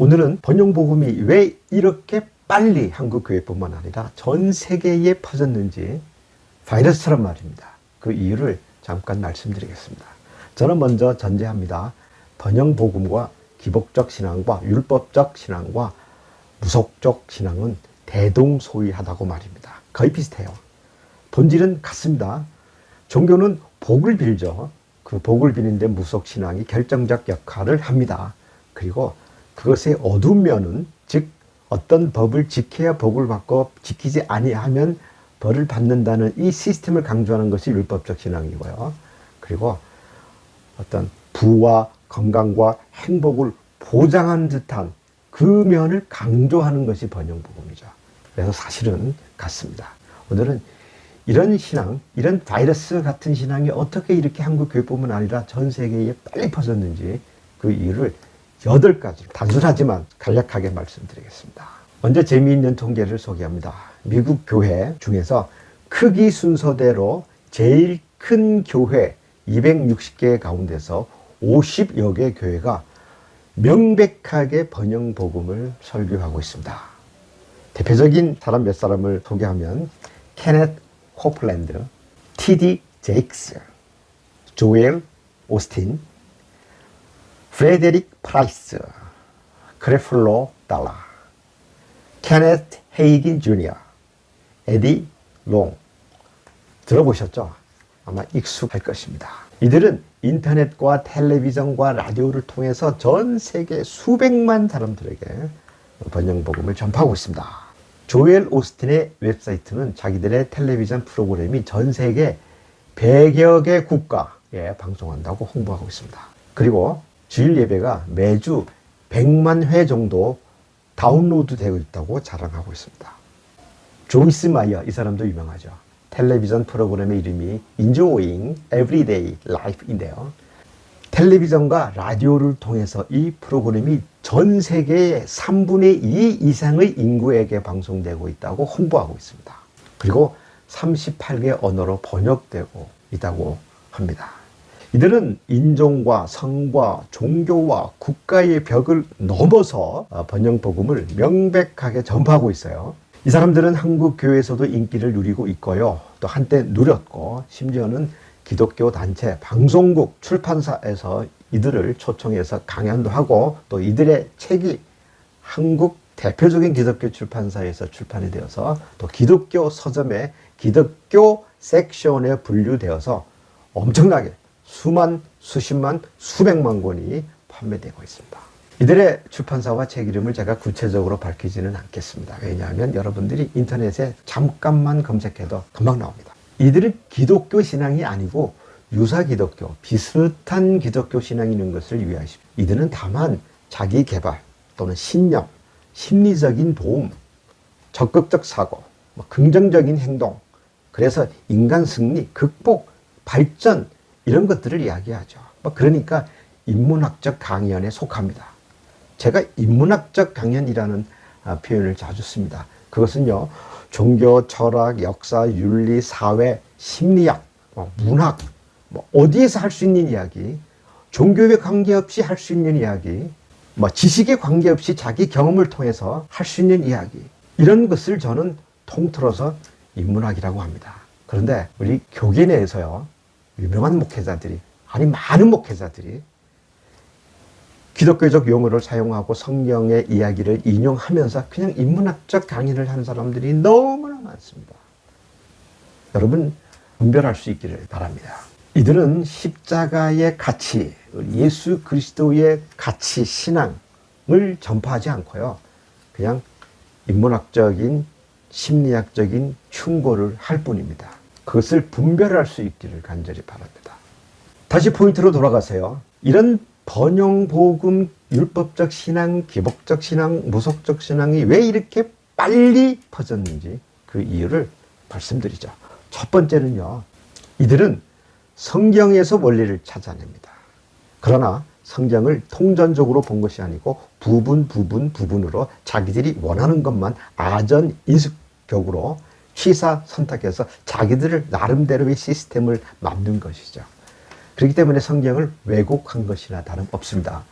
오늘은 번영복음이 왜 이렇게 빨리 한국교회뿐만 아니라 전 세계에 퍼졌는지 바이러스처럼 말입니다. 그 이유를 잠깐 말씀드리겠습니다. 저는 먼저 전제합니다. 번영복음과 기복적 신앙과 율법적 신앙과 무속적 신앙은 대동소이하다고 말입니다. 거의 비슷해요. 본질은 같습니다. 종교는 복을 빌죠. 그 복을 비는데 무속신앙이 결정적 역할을 합니다. 그리고 그것의 어두운 면은, 즉 어떤 법을 지켜야 복을 받고 지키지 아니하면 벌을 받는다는 이 시스템을 강조하는 것이 율법적 신앙이고요. 그리고 어떤 부와 건강과 행복을 보장하는 듯한 그 면을 강조하는 것이 번영복음이죠. 그래서 사실은 같습니다. 오늘은 이런 신앙, 이런 바이러스 같은 신앙이 어떻게 이렇게 한국교회뿐만 아니라 전 세계에 빨리 퍼졌는지 그 이유를 8가지 단순하지만 간략하게 말씀드리겠습니다. 먼저 재미있는 통계를 소개합니다. 미국 교회 중에서 크기 순서대로 제일 큰 교회 260개 가운데서 50여 개 교회가 명백하게 번영복음을 설교하고 있습니다. 대표적인 사람 몇 사람을 소개하면 케넷 코플랜드, T.D. 제익스, 조엘 오스틴, 프레데릭 프라이스, 크레플로 달라, 케넷 헤이긴 주니어, 에디 롱. 들어보셨죠? 아마 익숙할 것입니다. 이들은 인터넷과 텔레비전과 라디오를 통해서 전 세계 수백만 사람들에게 번영복음을 전파하고 있습니다. 조엘 오스틴의 웹사이트는 자기들의 텔레비전 프로그램이 전 세계 100여 개 국가에 방송한다고 홍보하고 있습니다. 그리고 주일 예배가 매주 100만 회 정도 다운로드 되고 있다고 자랑하고 있습니다. 조이스 마이어, 이 사람도 유명하죠. 텔레비전 프로그램의 이름이 Enjoying Everyday Life인데요. 텔레비전과 라디오를 통해서 이 프로그램이 전 세계의 3분의 2 이상의 인구에게 방송되고 있다고 홍보하고 있습니다. 그리고 38개 언어로 번역되고 있다고 합니다. 이들은 인종과 성과 종교와 국가의 벽을 넘어서 번영복음을 명백하게 전파하고 있어요. 이 사람들은 한국 교회에서도 인기를 누리고 있고요. 또 한때 누렸고, 심지어는 기독교 단체, 방송국, 출판사에서 이들을 초청해서 강연도 하고, 또 이들의 책이 한국 대표적인 기독교 출판사에서 출판이 되어서 또 기독교 서점의 기독교 섹션에 분류되어서 엄청나게 수만, 수십만, 수백만 권이 판매되고 있습니다. 이들의 출판사와 책 이름을 제가 구체적으로 밝히지는 않겠습니다. 왜냐하면 여러분들이 인터넷에 잠깐만 검색해도 금방 나옵니다. 이들은 기독교 신앙이 아니고 유사 기독교, 비슷한 기독교 신앙이 있는 것을 위하십니다. 이들은 다만 자기 개발 또는 신념, 심리적인 도움, 적극적 사고, 긍정적인 행동, 그래서 인간 승리, 극복, 발전, 이런 것들을 이야기하죠. 그러니까 인문학적 강연에 속합니다. 제가 인문학적 강연이라는 표현을 자주 씁니다. 그것은요, 종교, 철학, 역사, 윤리, 사회, 심리학, 문학, 어디에서 할 수 있는 이야기, 종교에 관계없이 할 수 있는 이야기, 지식에 관계없이 자기 경험을 통해서 할 수 있는 이야기, 이런 것을 저는 통틀어서 인문학이라고 합니다. 그런데 우리 교계 내에서요, 유명한 목회자들이, 아니 많은 목회자들이 기독교적 용어를 사용하고 성경의 이야기를 인용하면서 그냥 인문학적 강의를 하는 사람들이 너무나 많습니다. 여러분, 분별할 수 있기를 바랍니다. 이들은 십자가의 가치, 예수 그리스도의 가치, 신앙을 전파하지 않고요, 그냥 인문학적인, 심리학적인 충고를 할 뿐입니다. 그것을 분별할 수 있기를 간절히 바랍니다. 다시 포인트로 돌아가세요. 이런 번영복음, 율법적 신앙, 기복적 신앙, 무속적 신앙이 왜 이렇게 빨리 퍼졌는지 그 이유를 말씀드리죠. 첫 번째는요, 이들은 성경에서 원리를 찾아냅니다. 그러나 성경을 통전적으로 본 것이 아니고 부분으로 자기들이 원하는 것만 아전인식적으로 취사 선택해서 자기들을 나름대로의 시스템을 만든 것이죠. 그렇기 때문에 성경을 왜곡한 것이나 다름없습니다.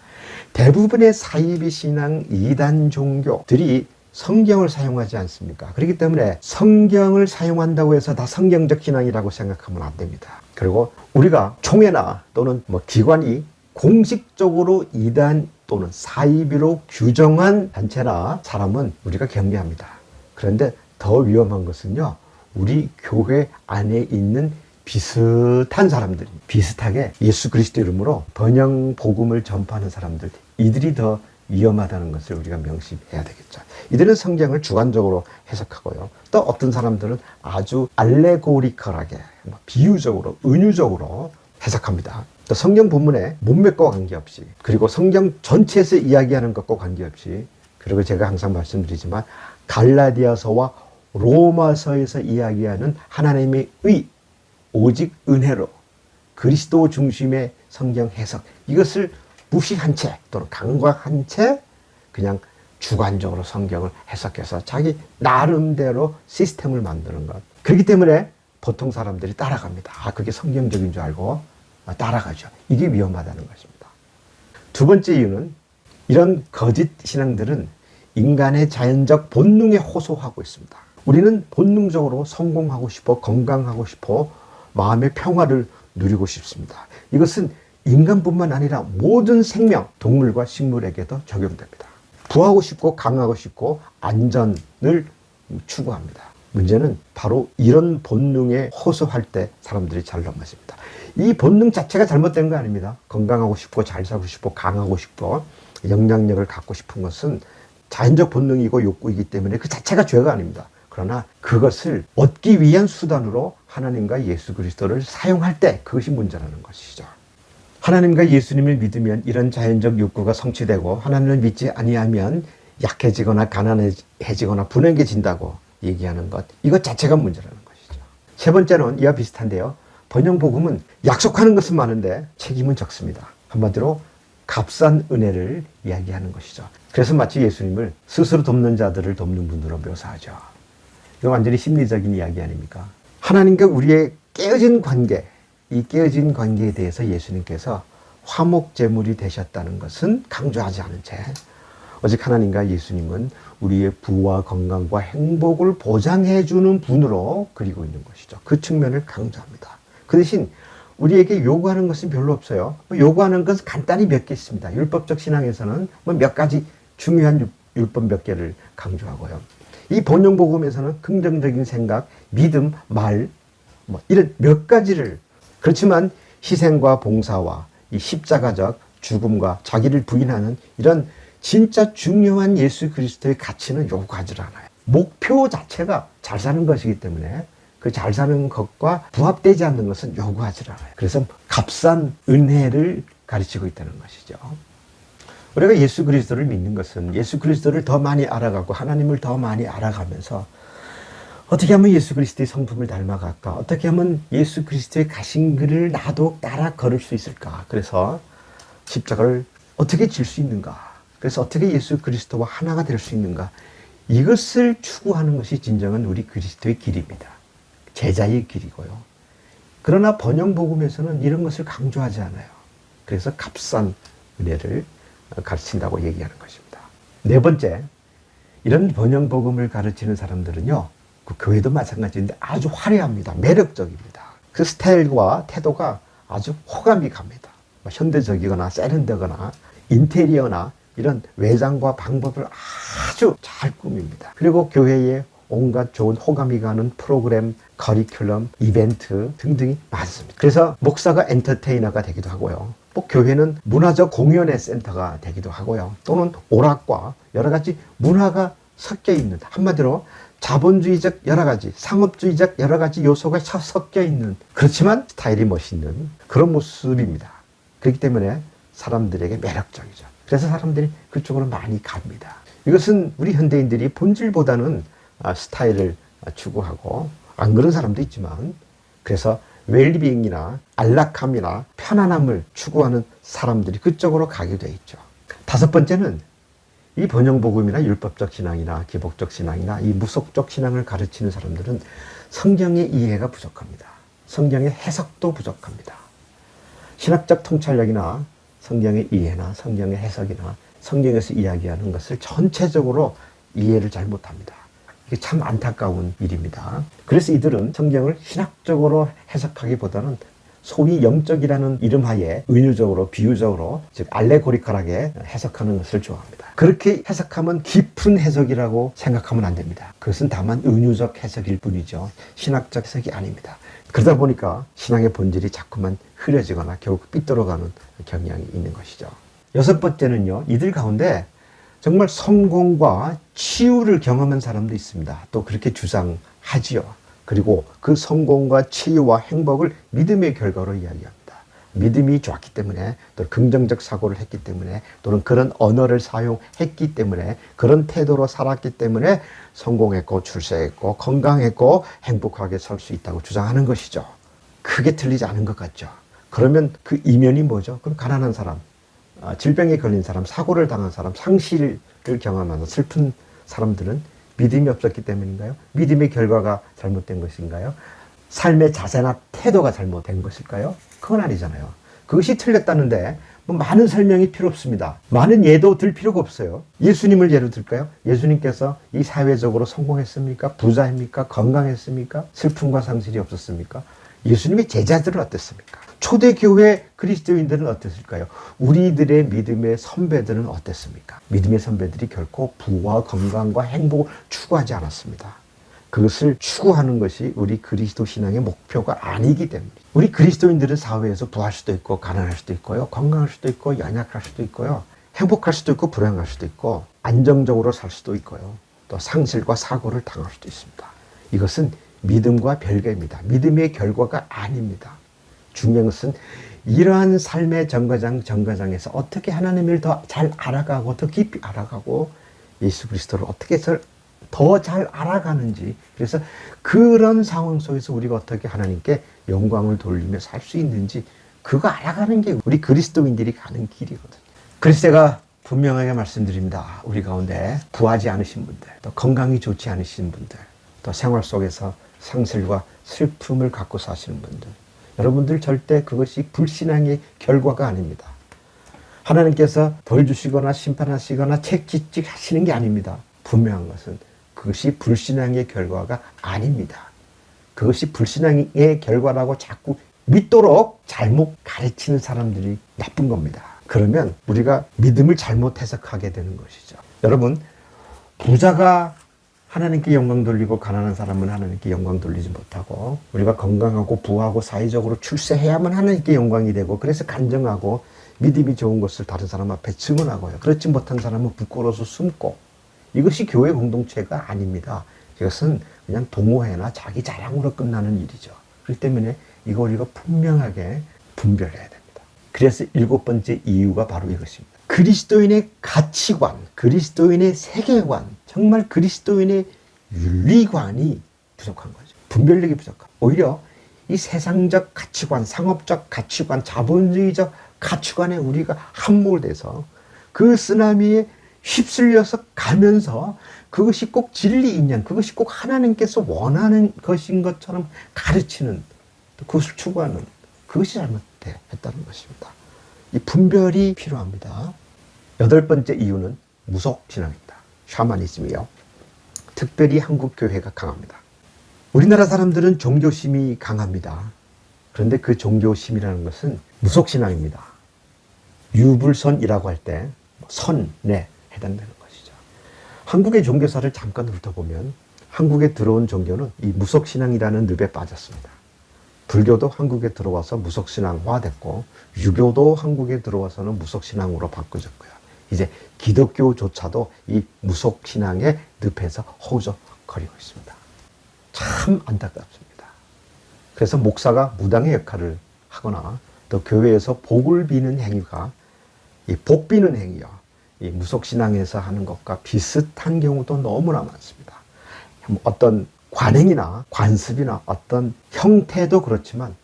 대부분의 사이비 신앙 이단 종교들이 성경을 사용하지 않습니까? 그렇기 때문에 성경을 사용한다고 해서 다 성경적 신앙이라고 생각하면 안 됩니다. 그리고 우리가 총회나 또는 기관이 공식적으로 이단 또는 사이비로 규정한 단체나 사람은 우리가 경계합니다. 그런데 더 위험한 것은요, 우리 교회 안에 있는 비슷한 사람들이, 비슷하게 예수 그리스도 이름으로 번영 복음을 전파하는 사람들, 이들이 더 위험하다는 것을 우리가 명심해야 되겠죠. 이들은 성경을 주관적으로 해석하고요. 또 어떤 사람들은 아주 알레고리컬하게, 비유적으로, 은유적으로 해석합니다. 또 성경 본문의 문맥과 관계없이, 그리고 성경 전체에서 이야기하는 것과 관계없이, 그리고 제가 항상 말씀드리지만 갈라디아서와 로마서에서 이야기하는 하나님의 의, 오직 은혜로 그리스도 중심의 성경 해석, 이것을 무시한 채 또는 강박한 채 그냥 주관적으로 성경을 해석해서 자기 나름대로 시스템을 만드는 것. 그렇기 때문에 보통 사람들이 따라갑니다. 그게 성경적인 줄 알고 따라가죠. 이게 위험하다는 것입니다. 두 번째 이유는 이런 거짓 신앙들은 인간의 자연적 본능에 호소하고 있습니다. 우리는 본능적으로 성공하고 싶어, 건강하고 싶어, 마음의 평화를 누리고 싶습니다. 이것은 인간뿐만 아니라 모든 생명, 동물과 식물에게도 적용됩니다. 부하고 싶고 강하고 싶고 안전을 추구합니다. 문제는 바로 이런 본능에 호소할 때 사람들이 잘 넘어집니다. 이 본능 자체가 잘못된 거 아닙니다. 건강하고 싶고 잘 살고 싶고 강하고 싶고 영향력을 갖고 싶은 것은 자연적 본능이고 욕구이기 때문에 그 자체가 죄가 아닙니다. 그러나 그것을 얻기 위한 수단으로 하나님과 예수 그리스도를 사용할 때 그것이 문제라는 것이죠. 하나님과 예수님을 믿으면 이런 자연적 욕구가 성취되고 하나님을 믿지 아니하면 약해지거나 가난해지거나 불행해진다고 얘기하는 것, 이것 자체가 문제라는 것이죠. 세 번째는 이와 비슷한데요. 번영복음은 약속하는 것은 많은데 책임은 적습니다. 한마디로 값싼 은혜를 이야기하는 것이죠. 그래서 마치 예수님을 스스로 돕는 자들을 돕는 분으로 묘사하죠. 이거 완전히 심리적인 이야기 아닙니까? 하나님과 우리의 깨어진 관계, 이 깨어진 관계에 대해서 예수님께서 화목제물이 되셨다는 것은 강조하지 않은 채 오직 하나님과 예수님은 우리의 부와 건강과 행복을 보장해 주는 분으로 그리고 있는 것이죠. 그 측면을 강조합니다. 그 대신 우리에게 요구하는 것은 별로 없어요. 요구하는 것은 간단히 몇 개 있습니다. 율법적 신앙에서는 몇 가지 중요한 율법 몇 개를 강조하고요. 이 번영복음에서는 긍정적인 생각, 믿음, 말, 이런 몇 가지를, 그렇지만 희생과 봉사와 이 십자가적 죽음과 자기를 부인하는 이런 진짜 중요한 예수 그리스도의 가치는 요구하지 않아요. 목표 자체가 잘 사는 것이기 때문에 그 잘 사는 것과 부합되지 않는 것은 요구하지 않아요. 그래서 값싼 은혜를 가르치고 있다는 것이죠. 우리가 예수 그리스도를 믿는 것은 예수 그리스도를 더 많이 알아가고 하나님을 더 많이 알아가면서 어떻게 하면 예수 그리스도의 성품을 닮아갈까? 어떻게 하면 예수 그리스도의 가신 길을 나도 따라 걸을 수 있을까? 그래서 십자가를 어떻게 질 수 있는가? 그래서 어떻게 예수 그리스도와 하나가 될 수 있는가? 이것을 추구하는 것이 진정한 우리 그리스도의 길입니다. 제자의 길이고요. 그러나 번영복음에서는 이런 것을 강조하지 않아요. 그래서 값싼 은혜를 가르친다고 얘기하는 것입니다. 네 번째, 이런 번영복음을 가르치는 사람들은요, 그 교회도 마찬가지인데 아주 화려합니다. 매력적입니다. 그 스타일과 태도가 아주 호감이 갑니다. 현대적이거나 세련되거나 인테리어나 이런 외장과 방법을 아주 잘 꾸밉니다. 그리고 교회에 온갖 좋은 호감이 가는 프로그램, 커리큘럼, 이벤트 등등이 많습니다. 그래서 목사가 엔터테이너가 되기도 하고요. 교회는 문화적 공연의 센터가 되기도 하고요. 또는 오락과 여러 가지 문화가 섞여 있는, 한마디로 자본주의적 여러 가지, 상업주의적 여러 가지 요소가 섞여 있는, 그렇지만 스타일이 멋있는 그런 모습입니다. 그렇기 때문에 사람들에게 매력적이죠. 그래서 사람들이 그쪽으로 많이 갑니다. 이것은 우리 현대인들이 본질보다는 스타일을 추구하고, 안 그런 사람도 있지만, 그래서 웰비잉이나 안락함이나 편안함을 추구하는 사람들이 그쪽으로 가게 돼 있죠. 다섯 번째는 이 번영복음이나 율법적 신앙이나 기복적 신앙이나 이 무속적 신앙을 가르치는 사람들은 성경의 이해가 부족합니다. 성경의 해석도 부족합니다. 신학적 통찰력이나 성경의 이해나 성경의 해석이나 성경에서 이야기하는 것을 전체적으로 이해를 잘 못합니다. 이게 참 안타까운 일입니다. 그래서 이들은 성경을 신학적으로 해석하기보다는 소위 영적이라는 이름하에 은유적으로 비유적으로 즉 알레고리컬하게 해석하는 것을 좋아합니다. 그렇게 해석하면 깊은 해석이라고 생각하면 안 됩니다. 그것은 다만 은유적 해석일 뿐이죠. 신학적 해석이 아닙니다. 그러다 보니까 신앙의 본질이 자꾸만 흐려지거나 결국 삐뚤어가는 경향이 있는 것이죠. 여섯 번째는요, 이들 가운데 정말 성공과 치유를 경험한 사람도 있습니다. 또 그렇게 주장하지요. 그리고 그 성공과 치유와 행복을 믿음의 결과로 이야기합니다. 믿음이 좋았기 때문에, 또 긍정적 사고를 했기 때문에, 또는 그런 언어를 사용했기 때문에, 그런 태도로 살았기 때문에 성공했고 출세했고 건강했고 행복하게 살 수 있다고 주장하는 것이죠. 크게 틀리지 않은 것 같죠. 그러면 그 이면이 뭐죠? 그럼 가난한 사람, 질병에 걸린 사람, 사고를 당한 사람, 상실을 경험하면서 슬픈 사람들은 믿음이 없었기 때문인가요? 믿음의 결과가 잘못된 것인가요? 삶의 자세나 태도가 잘못된 것일까요? 그건 아니잖아요. 그것이 틀렸다는데 뭐 많은 설명이 필요 없습니다. 많은 예도 들 필요가 없어요. 예수님을 예로 들까요? 예수님께서 이 사회적으로 성공했습니까? 부자입니까? 건강했습니까? 슬픔과 상실이 없었습니까? 예수님의 제자들은 어땠습니까? 초대교회 그리스도인들은 어땠을까요? 우리들의 믿음의 선배들은 어땠습니까? 믿음의 선배들이 결코 부와 건강과 행복을 추구하지 않았습니다. 그것을 추구하는 것이 우리 그리스도 신앙의 목표가 아니기 때문에 우리 그리스도인들은 사회에서 부할 수도 있고 가난할 수도 있고요, 건강할 수도 있고 연약할 수도 있고요, 행복할 수도 있고 불행할 수도 있고 안정적으로 살 수도 있고요, 또 상실과 사고를 당할 수도 있습니다. 이것은 믿음과 별개입니다. 믿음의 결과가 아닙니다. 중요한 것은 이러한 삶의 정거장에서 어떻게 하나님을 더 잘 알아가고 더 깊이 알아가고 예수 그리스도를 어떻게 더 잘 알아가는지, 그래서 그런 상황 속에서 우리가 어떻게 하나님께 영광을 돌리며 살 수 있는지 그거 알아가는 게 우리 그리스도인들이 가는 길이거든요. 그래서 제가 분명하게 말씀드립니다. 우리 가운데 부하지 않으신 분들, 또 건강이 좋지 않으신 분들, 또 생활 속에서 상실과 슬픔을 갖고 사시는 분들, 여러분들 절대 그것이 불신앙의 결과가 아닙니다. 하나님께서 벌 주시거나 심판하시거나 책짓직 하시는 게 아닙니다. 분명한 것은 그것이 불신앙의 결과가 아닙니다. 그것이 불신앙의 결과라고 자꾸 믿도록 잘못 가르치는 사람들이 나쁜 겁니다. 그러면 우리가 믿음을 잘못 해석하게 되는 것이죠. 여러분, 부자가 하나님께 영광 돌리고 가난한 사람은 하나님께 영광 돌리지 못하고, 우리가 건강하고 부하고 사회적으로 출세해야만 하나님께 영광이 되고, 그래서 간증하고 믿음이 좋은 것을 다른 사람 앞에 증언하고요. 그렇지 못한 사람은 부끄러워서 숨고, 이것이 교회 공동체가 아닙니다. 이것은 그냥 동호회나 자기 자랑으로 끝나는 일이죠. 그렇기 때문에 이거 우리가 분명하게 분별해야 됩니다. 그래서 7번째 이유가 바로 이것입니다. 그리스도인의 가치관, 그리스도인의 세계관, 정말 그리스도인의 윤리관이 부족한 거죠. 분별력이 부족한. 오히려 이 세상적 가치관, 상업적 가치관, 자본주의적 가치관에 우리가 함몰돼서 그 쓰나미에 휩쓸려서 가면서 그것이 꼭 진리인, 그것이 꼭 하나님께서 원하는 것인 것처럼 가르치는, 그것을 추구하는, 그것이 잘못했다는 것입니다. 이 분별이 필요합니다. 8번째 이유는 무속신앙입니다. 샤머니즘이요. 특별히 한국 교회가 강합니다. 우리나라 사람들은 종교심이 강합니다. 그런데 그 종교심이라는 것은 무속신앙입니다. 유불선이라고 할 때 선에 해당되는 것이죠. 한국의 종교사를 잠깐 훑어보면 한국에 들어온 종교는 이 무속신앙이라는 늪에 빠졌습니다. 불교도 한국에 들어와서 무속신앙화됐고, 유교도 한국에 들어와서는 무속신앙으로 바꿔졌고요. 이제 기독교조차도 이 무속신앙의 늪에서 허우적거리고 있습니다. 참 안타깝습니다. 그래서 목사가 무당의 역할을 하거나 또 교회에서 복을 비는 행위가, 이 복 비는 행위요, 이 무속신앙에서 하는 것과 비슷한 경우도 너무나 많습니다. 어떤 관행이나 관습이나 어떤 형태도 그렇지만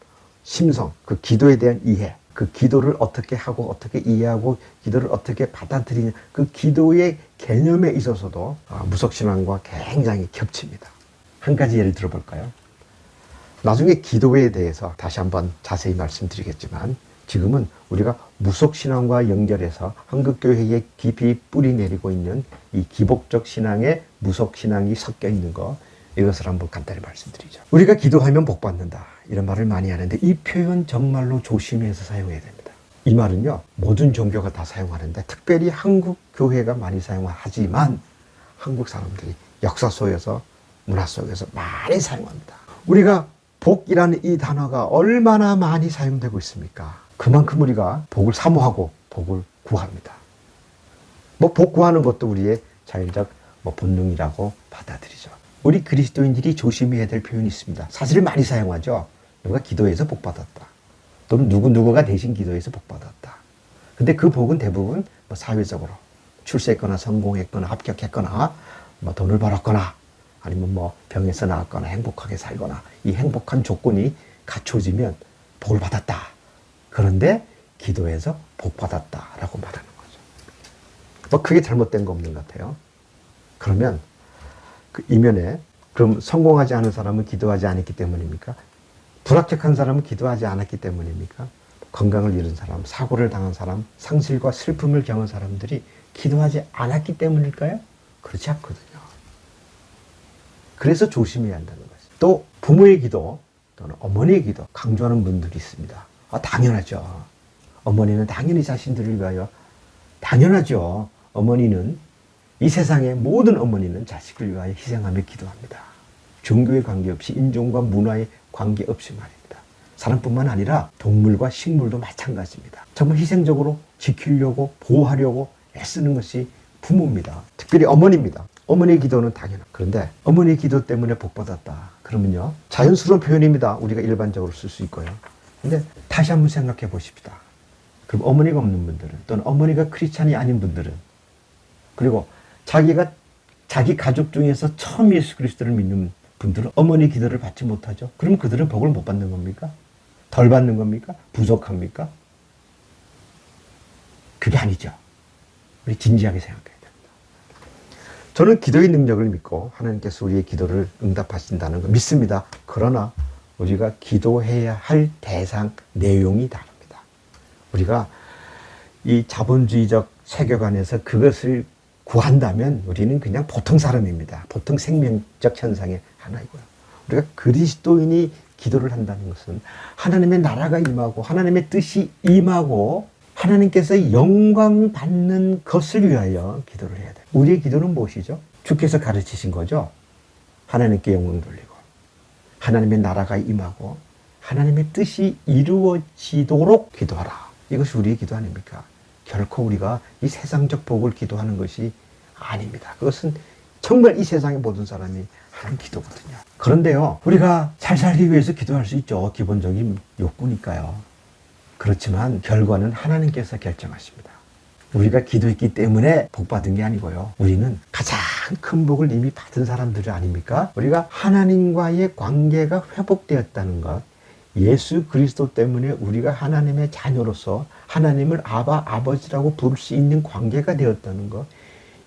심성, 그 기도에 대한 이해, 그 기도를 어떻게 하고 어떻게 이해하고 기도를 어떻게 받아들이냐, 그 기도의 개념에 있어서도 무속신앙과 굉장히 겹칩니다. 한 가지 예를 들어볼까요? 나중에 기도에 대해서 다시 한번 자세히 말씀드리겠지만, 지금은 우리가 무속신앙과 연결해서 한국교회에 깊이 뿌리 내리고 있는 이 기복적 신앙에 무속신앙이 섞여 있는 거, 이것을 한번 간단히 말씀드리죠. 우리가 기도하면 복받는다, 이런 말을 많이 하는데 이 표현 정말로 조심해서 사용해야 됩니다. 이 말은요, 모든 종교가 다 사용하는데 특별히 한국 교회가 많이 사용하지만 한국 사람들이 역사 속에서, 문화 속에서 많이 사용합니다. 우리가 복이라는 이 단어가 얼마나 많이 사용되고 있습니까? 그만큼 우리가 복을 사모하고 복을 구합니다. 복 구하는 것도 우리의 자연적 본능이라고 받아들이죠. 우리 그리스도인들이 조심해야 될 표현이 있습니다. 사실 많이 사용하죠. 누가 기도해서 복 받았다, 또는 누구누구가 대신 기도해서 복 받았다. 근데 그 복은 대부분 사회적으로 출세했거나 성공했거나 합격했거나 돈을 벌었거나 아니면 병에서 나았거나 행복하게 살거나 이 행복한 조건이 갖춰지면 복을 받았다. 그런데 기도해서 복 받았다라고 말하는 거죠. 크게 잘못된 거 없는 것 같아요. 그러면 그 이면에, 그럼 성공하지 않은 사람은 기도하지 않았기 때문입니까? 불합격한 사람은 기도하지 않았기 때문입니까? 건강을 잃은 사람, 사고를 당한 사람, 상실과 슬픔을 겪은 사람들이 기도하지 않았기 때문일까요? 그렇지 않거든요. 그래서 조심해야 한다는 거죠. 또 부모의 기도 또는 어머니의 기도 강조하는 분들이 있습니다. 당연하죠. 어머니는 당연히 자신들을 위하여, 당연하죠. 어머니는, 이 세상의 모든 어머니는 자식을 위하여 희생하며 기도합니다. 종교에 관계없이, 인종과 문화에 관계없이 말입니다. 사람뿐만 아니라 동물과 식물도 마찬가지입니다. 정말 희생적으로 지키려고 보호하려고 애쓰는 것이 부모입니다. 특별히 어머니입니다. 어머니의 기도는 당연합니다. 그런데 어머니의 기도 때문에 복받았다, 그러면요, 자연스러운 표현입니다. 우리가 일반적으로 쓸 수 있고요. 근데 다시 한번 생각해 보십시다. 그럼 어머니가 없는 분들은, 또는 어머니가 크리스찬이 아닌 분들은, 그리고 자기 가족 중에서 처음 예수 그리스도를 믿는 분들은 어머니 기도를 받지 못하죠. 그럼 그들은 복을 못 받는 겁니까? 덜 받는 겁니까? 부족합니까? 그게 아니죠. 우리 진지하게 생각해야 됩니다. 저는 기도의 능력을 믿고 하나님께서 우리의 기도를 응답하신다는 거 믿습니다. 그러나 우리가 기도해야 할 대상 내용이 다릅니다. 우리가 이 자본주의적 세계관에서 그것을 구한다면 우리는 그냥 보통 사람입니다. 보통 생명적 현상의 하나이고요. 우리가 그리스도인이 기도를 한다는 것은 하나님의 나라가 임하고 하나님의 뜻이 임하고 하나님께서 영광 받는 것을 위하여 기도를 해야 돼요. 우리의 기도는 무엇이죠? 주께서 가르치신 거죠. 하나님께 영광 돌리고 하나님의 나라가 임하고 하나님의 뜻이 이루어지도록 기도하라. 이것이 우리의 기도 아닙니까? 결코 우리가 이 세상적 복을 기도하는 것이 아닙니다. 그것은 정말 이 세상의 모든 사람이 하는 기도거든요. 그런데요, 우리가 잘 살기 위해서 기도할 수 있죠. 기본적인 욕구니까요. 그렇지만 결과는 하나님께서 결정하십니다. 우리가 기도했기 때문에 복 받은 게 아니고요. 우리는 가장 큰 복을 이미 받은 사람들 아닙니까? 우리가 하나님과의 관계가 회복되었다는 것, 예수 그리스도 때문에 우리가 하나님의 자녀로서 하나님을 아버지라고 부를 수 있는 관계가 되었다는 것,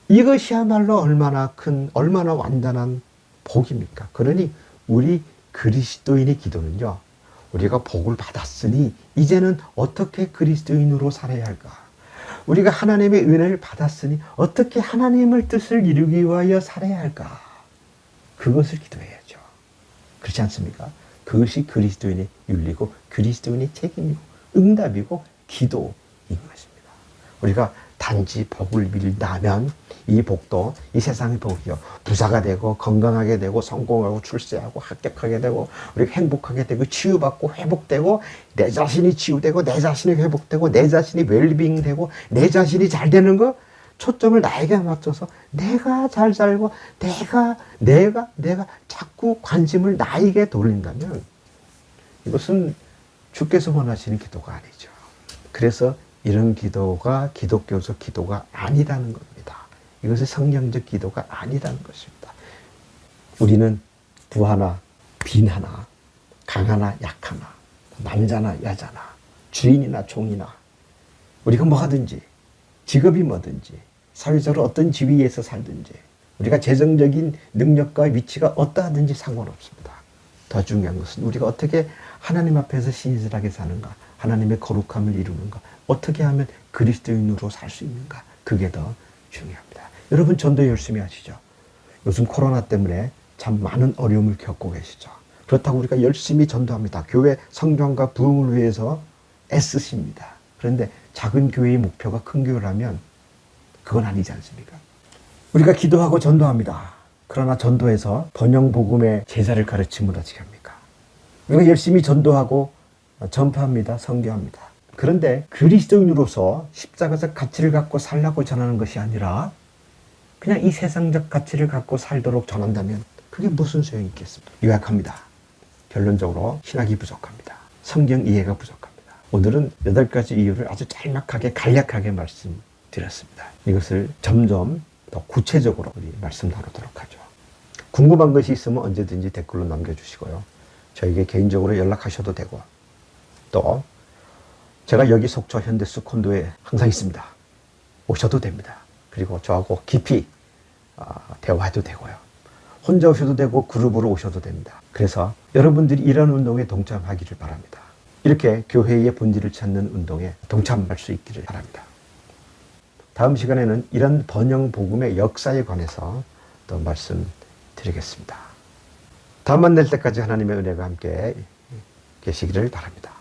이것이야말로 얼마나 큰, 얼마나 완전한 복입니까? 그러니 우리 그리스도인의 기도는요, 우리가 복을 받았으니 이제는 어떻게 그리스도인으로 살아야 할까? 우리가 하나님의 은혜를 받았으니 어떻게 하나님의 뜻을 이루기 위하여 살아야 할까? 그것을 기도해야죠. 그렇지 않습니까? 그것이 그리스도인의 윤리고 그리스도인의 책임이고 응답이고 기도인 것입니다. 우리가 단지 복을 빌다면 이 복도, 이 세상의 복이요, 부자가 되고 건강하게 되고 성공하고 출세하고 합격하게 되고 우리가 행복하게 되고 치유받고 회복되고 내 자신이 치유되고 내 자신이 회복되고 내 자신이 웰빙 되고 내 자신이 잘 되는 거, 초점을 나에게 맞춰서 내가 잘 살고 내가 자꾸 관심을 나에게 돌린다면 이것은 주께서 원하시는 기도가 아니죠. 그래서 이런 기도가 기독교적 기도가 아니라는 겁니다. 이것은 성경적 기도가 아니라는 것입니다. 우리는 부하나 빈하나 강하나 약하나 남자나 여자나 주인이나 종이나 우리가 뭐 하든지 직업이 뭐든지 사회적으로 어떤 지위에서 살든지 우리가 재정적인 능력과 위치가 어떠하든지 상관없습니다. 더 중요한 것은 우리가 어떻게 하나님 앞에서 신실하게 사는가, 하나님의 거룩함을 이루는가? 어떻게 하면 그리스도인으로 살 수 있는가? 그게 더 중요합니다. 여러분 전도 열심히 하시죠. 요즘 코로나 때문에 참 많은 어려움을 겪고 계시죠. 그렇다고 우리가 열심히 전도합니다. 교회 성장과 부흥을 위해서 애쓰십니다. 그런데 작은 교회의 목표가 큰 교회라면 그건 아니지 않습니까? 우리가 기도하고 전도합니다. 그러나 전도에서 번영복음의 제자를 가르치면 어떻게 합니까? 우리가 열심히 전도하고 전파합니다. 선교합니다. 그런데 그리스도인으로서 십자가적 가치를 갖고 살라고 전하는 것이 아니라 그냥 이 세상적 가치를 갖고 살도록 전한다면 그게 무슨 소용이 있겠습니까? 요약합니다. 결론적으로 신학이 부족합니다. 성경 이해가 부족합니다. 오늘은 8가지 이유를 아주 짤막하게 간략하게 말씀드렸습니다. 이것을 점점 더 구체적으로 우리 말씀 나누도록 하죠. 궁금한 것이 있으면 언제든지 댓글로 남겨주시고요. 저에게 개인적으로 연락하셔도 되고 또 제가 여기 속초 현대수 콘도에 항상 있습니다. 오셔도 됩니다. 그리고 저하고 깊이 대화해도 되고요. 혼자 오셔도 되고 그룹으로 오셔도 됩니다. 그래서 여러분들이 이런 운동에 동참하기를 바랍니다. 이렇게 교회의 본질을 찾는 운동에 동참할 수 있기를 바랍니다. 다음 시간에는 이런 번영 복음의 역사에 관해서 또 말씀드리겠습니다. 다음 만날 때까지 하나님의 은혜가 함께 계시기를 바랍니다.